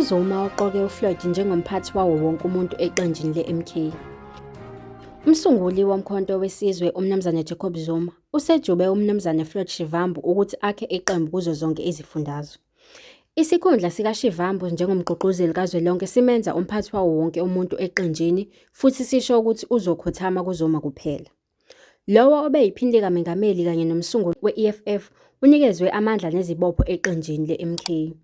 UZuma uqoke uFloyd njengomphathi wawo wonke umuntu eqenjini le-MK. Umsunguli woMkhonto weSizwe uMnuz Jacob Zuma usejube uMnuz Floyd Shivambu ukuthi akhe iqembu kuzo zonke izifundazwe. Isikhundla sikaShivambu njengomgqugquzeli kazwelonke simenza umphathi wawo wonke umuntu eqenjini futhi sisho ukuthi uzokhothama kuZuma kuphela. Lowo obeyiphini likamongameli kanye nomsunguli we-EFF unikezwe amandla nezibopho eqenjini le-MK.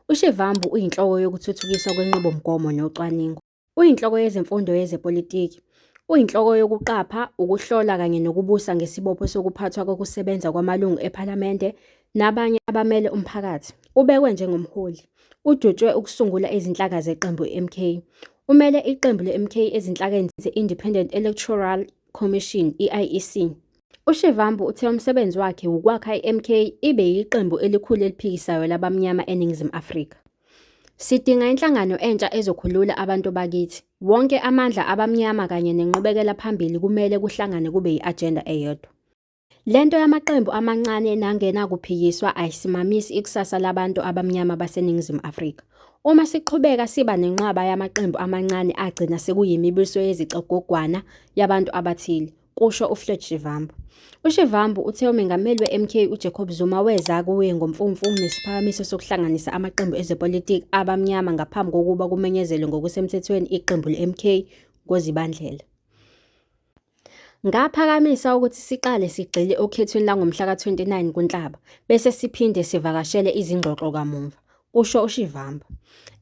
UShivambu uyinhloko yokuthuthukiswa kwenqubomgomo nocwaningo, uyinhloko yezemfundo yezepolitiki, uyinhloko yokuqapha, ukuhlola kanye nokubusa ngesibopho sokuphathwa kokusebenza kwamalungu ePhalamende nabanye abamele umphakathi. Ubekwe njengomholi, udutshwe ukusungula izinhlaka zeqembu MK. Umele iqembu le-MK ezinhlakeni ze-Independent Electoral Commission, IEC. UShivambu uthe umsebenzi wakhe ukwakha i-MK ibe yiqembu elikhulu eliphikisayo labamnyama eNingizimu Afrika. Sidinga inhlangano entsha ezokhulula abantu bakithi. Wonke amandla abamnyama kanye nenqubekela phambili kumele kuhlangane kube yi-ajenda eyodwa. Lento yamaqembu amancane nangenakuphikiswa ayisimamisi ikusasa labantu abamnyama baseNingizimu Afrika. Uma siqhubeka siba nenqwaba yamaqembu amancane agcina sekuyimibuso yezicogogwana yabantu abathile, kusho uFloyd Shivambu. UShivambu uthe umengameli we-MK uJacob Zuma weza kuye ngomfumfu nesiphakamiso sokuhlanganisa amaqembu ezepolitiki abamnyama ngaphambi kokuba kumenyezelwe ngokusemthethweni iqembu le-MK ngoZibandlela. Ngaphakamisa ukuthi siqale sigxile okhethweni langomhla ka-29 kuNhlaba bese siphinde sivakashele izingxoxo kamuva, kusho uShivambu.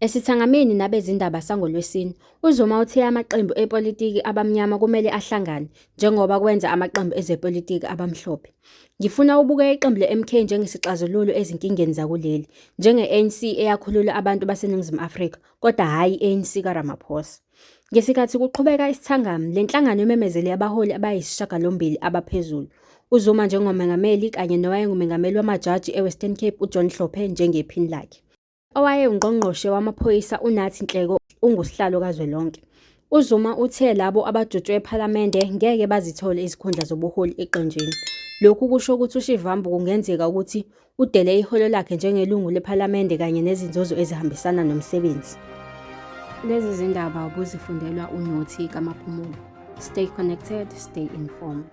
Esithangamini nabezindaba sangoLwesine, uZuma uthe amaqembu epolitiki abamnyama kumele ahlangane njengoba kwenza amaqembu ezepolitiki abamhlophe. Ngifuna ubuke iqembu le-MK njengesixazululo ezinkingeni zakuleli, njenge-ANC eyakhulula abantu baseNingizimu Afrika, kodwa hhayi i-ANC kaRamaphosa. Ngesikhathi kuqhubeka isithangami, le nhlangano imemezele abaholi abayisishiyagalombili abaphezulu, uZuma njengomengameli kanye nowayengumengameli wamajaji eWestern Cape uJohn Hlophe njengephini lakhe. Owayengqongqoshe wamaphoyisa uNathi Nhleko ungusihlalo kazwelonke. UZuma uthe labo abadutshwe ePhalamende ngeke bazithole izikhundla zobuholi eqenjini. Lokhu kusho ukuthi uShivambu kungenzeka ukuthi udele iholo lakhe njengelungu lePhalamende kanye nezinzuzo ezihambisana nomsebenzi. Lezi zindaba ubuzifundelwa uNothi kaMaphumulo. Stay connected, stay informed.